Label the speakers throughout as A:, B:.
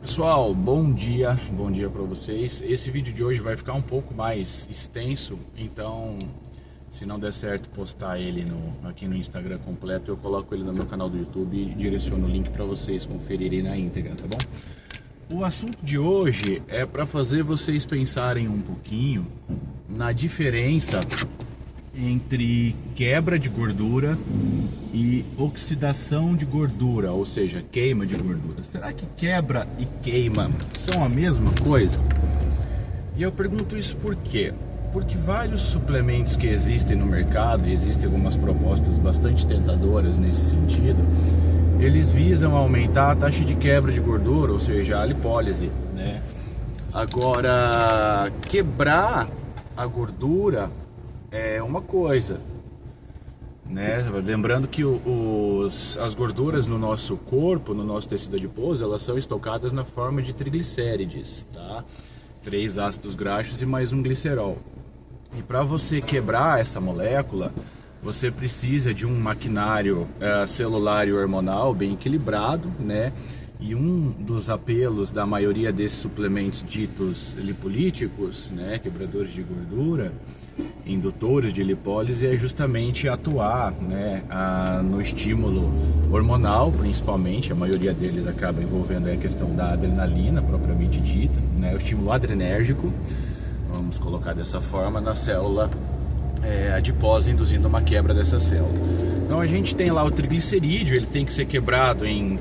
A: Pessoal, bom dia para vocês. Esse vídeo de hoje vai ficar um pouco mais extenso, então se não der certo postar ele aqui no Instagram completo, eu coloco ele no meu canal do YouTube e direciono o link para vocês conferirem na íntegra, tá bom? O assunto de hoje é para fazer vocês pensarem um pouquinho na diferença entre quebra de gordura e oxidação de gordura, ou seja, queima de gordura. Será que quebra e queima são a mesma coisa? E eu pergunto isso por quê? Porque vários suplementos que existem no mercado, e existem algumas propostas bastante tentadoras nesse sentido, eles visam aumentar a taxa de quebra de gordura, ou seja, a lipólise, né? Agora, quebrar a gordura é uma coisa, né? Lembrando que as gorduras no nosso corpo, no nosso tecido adiposo, elas são estocadas na forma de triglicérides, tá? 3 ácidos graxos e mais um glicerol. E para você quebrar essa molécula, você precisa de um maquinário celular e hormonal bem equilibrado, né? E um dos apelos da maioria desses suplementos ditos lipolíticos, né, quebradores de gordura, indutores de lipólise, é justamente atuar, né, no estímulo hormonal, principalmente. A maioria deles acaba envolvendo a questão da adrenalina propriamente dita, né, o estímulo adrenérgico, vamos colocar dessa forma, na célula adiposa, induzindo uma quebra dessa célula. Então a gente tem lá o triglicerídeo, ele tem que ser quebrado em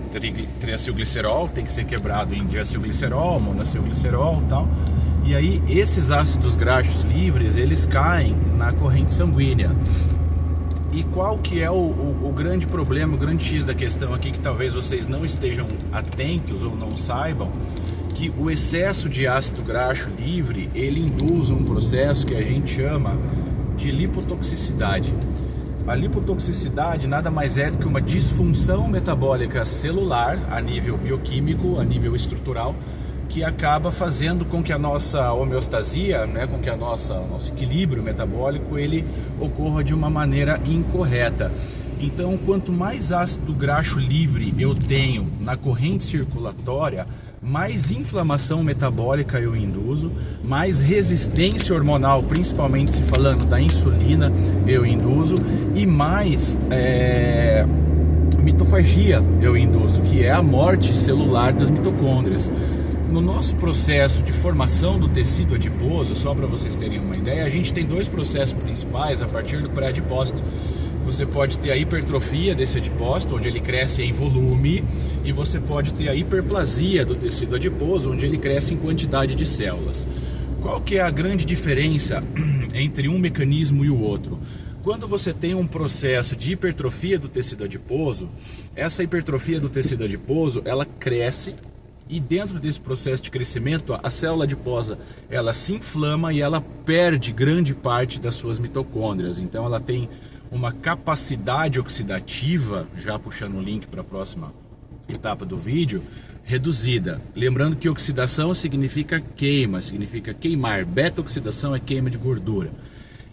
A: triacilglicerol, tem que ser quebrado em diacilglicerol, monacilglicerol e tal. E aí esses ácidos graxos livres, eles caem na corrente sanguínea. E qual que é o grande problema, o grande X da questão aqui, que talvez vocês não estejam atentos ou não saibam, que o excesso de ácido graxo livre, ele induz um processo que a gente chama de lipotoxicidade. A lipotoxicidade nada mais é do que uma disfunção metabólica celular a nível bioquímico, a nível estrutural, que acaba fazendo com que a nossa homeostasia, né, com que o nosso equilíbrio metabólico, ele ocorra de uma maneira incorreta. Então, quanto mais ácido graxo livre eu tenho na corrente circulatória, mais inflamação metabólica eu induzo, mais resistência hormonal, principalmente se falando da insulina, eu induzo, e mais mitofagia eu induzo, que é a morte celular das mitocôndrias. No nosso processo de formação do tecido adiposo, só para vocês terem uma ideia, a gente tem 2 processos principais a partir do pré-adipócito. Você pode ter a hipertrofia desse adipócito, onde ele cresce em volume, e você pode ter a hiperplasia do tecido adiposo, onde ele cresce em quantidade de células. Qual que é a grande diferença entre um mecanismo e o outro? Quando você tem um processo de hipertrofia do tecido adiposo, essa hipertrofia do tecido adiposo, ela cresce, e dentro desse processo de crescimento, a célula adiposa, ela se inflama e ela perde grande parte das suas mitocôndrias. Então ela tem uma capacidade oxidativa, já puxando o link para a próxima etapa do vídeo, reduzida. Lembrando que oxidação significa queima, significa queimar. Beta-oxidação é queima de gordura.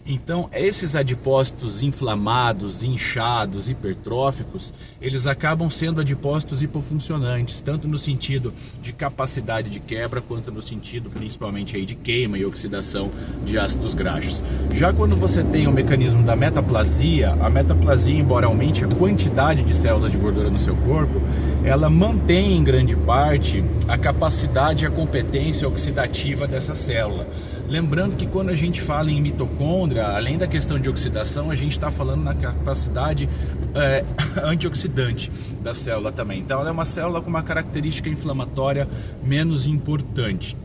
A: Então, esses adipócitos inflamados, inchados, hipertróficos, eles acabam sendo adipócitos hipofuncionantes, tanto no sentido de capacidade de quebra, quanto no sentido principalmente aí de queima e oxidação de ácidos graxos. Já quando você tem o mecanismo da metaplasia, a metaplasia, embora aumente a quantidade de células de gordura no seu corpo, ela mantém em grande parte a capacidade e a competência oxidativa dessa célula. Lembrando que quando a gente fala em mitocôndria, além da questão de oxidação, a gente está falando na capacidade antioxidante da célula também. Então ela é uma célula com uma característica inflamatória menos importante.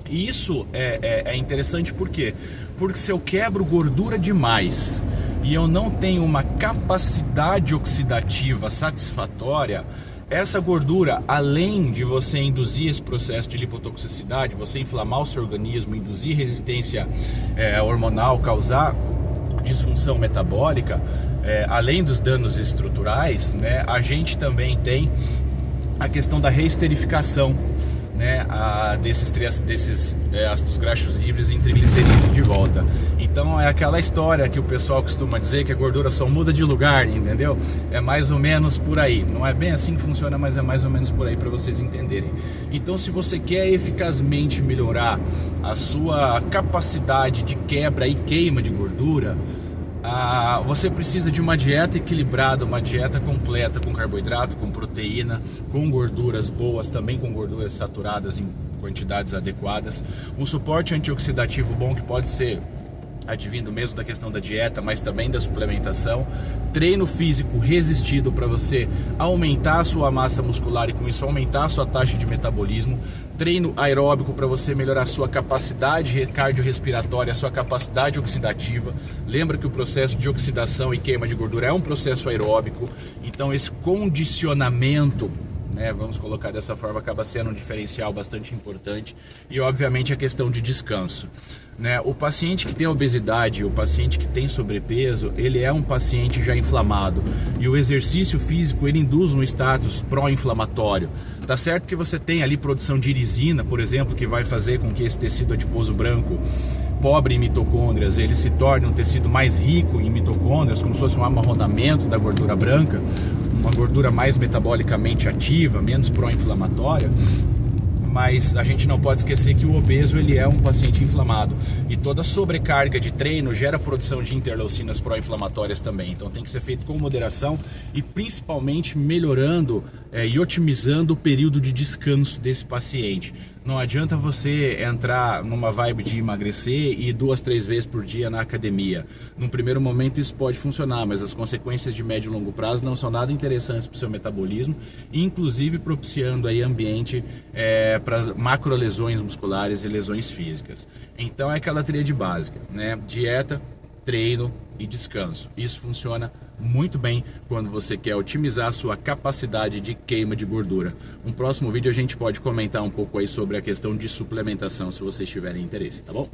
A: E isso é interessante por quê? Porque se eu quebro gordura demais e eu não tenho uma capacidade oxidativa satisfatória, essa gordura, além de você induzir esse processo de lipotoxicidade, você inflamar o seu organismo, induzir resistência hormonal, causar disfunção metabólica, além dos danos estruturais, né, a gente também tem a questão da reesterificação, né, ácidos graxos livres em triglicerídeos de volta. Então é aquela história que o pessoal costuma dizer que a gordura só muda de lugar, entendeu? É mais ou menos por aí. Não é bem assim que funciona, mas é mais ou menos por aí para vocês entenderem. Então, se você quer eficazmente melhorar a sua capacidade de quebra e queima de gordura, você precisa de uma dieta equilibrada, uma dieta completa com carboidrato, com proteína, com gorduras boas, também com gorduras saturadas em quantidades adequadas, um suporte antioxidativo bom que pode ser advindo mesmo da questão da dieta, mas também da suplementação, treino físico resistido para você aumentar a sua massa muscular e com isso aumentar a sua taxa de metabolismo, treino aeróbico para você melhorar a sua capacidade cardiorrespiratória, a sua capacidade oxidativa. Lembra que o processo de oxidação e queima de gordura é um processo aeróbico, então esse condicionamento, vamos colocar dessa forma, acaba sendo um diferencial bastante importante. E obviamente a questão de descanso, o paciente que tem obesidade, o paciente que tem sobrepeso, ele é um paciente já inflamado, e o exercício físico ele induz um status pró-inflamatório. Tá certo que você tem ali produção de irisina, por exemplo, que vai fazer com que esse tecido adiposo branco, pobre em mitocôndrias, ele se torne um tecido mais rico em mitocôndrias, como se fosse um amarronamento da gordura branca, uma gordura mais metabolicamente ativa, menos pró-inflamatória. Mas a gente não pode esquecer que o obeso ele é um paciente inflamado, e toda sobrecarga de treino gera produção de interleucinas pró-inflamatórias também. Então tem que ser feito com moderação e principalmente melhorando e otimizando o período de descanso desse paciente. Não adianta você entrar numa vibe de emagrecer e 2, 3 vezes por dia na academia. Num primeiro momento isso pode funcionar, mas as consequências de médio e longo prazo não são nada interessantes para o seu metabolismo, inclusive propiciando aí ambiente para macrolesões musculares e lesões físicas. Então é aquela tríade básica, dieta, treino e descanso. Isso funciona muito bem quando você quer otimizar a sua capacidade de queima de gordura. Um próximo vídeo a gente pode comentar um pouco aí sobre a questão de suplementação, se vocês tiverem interesse, tá bom?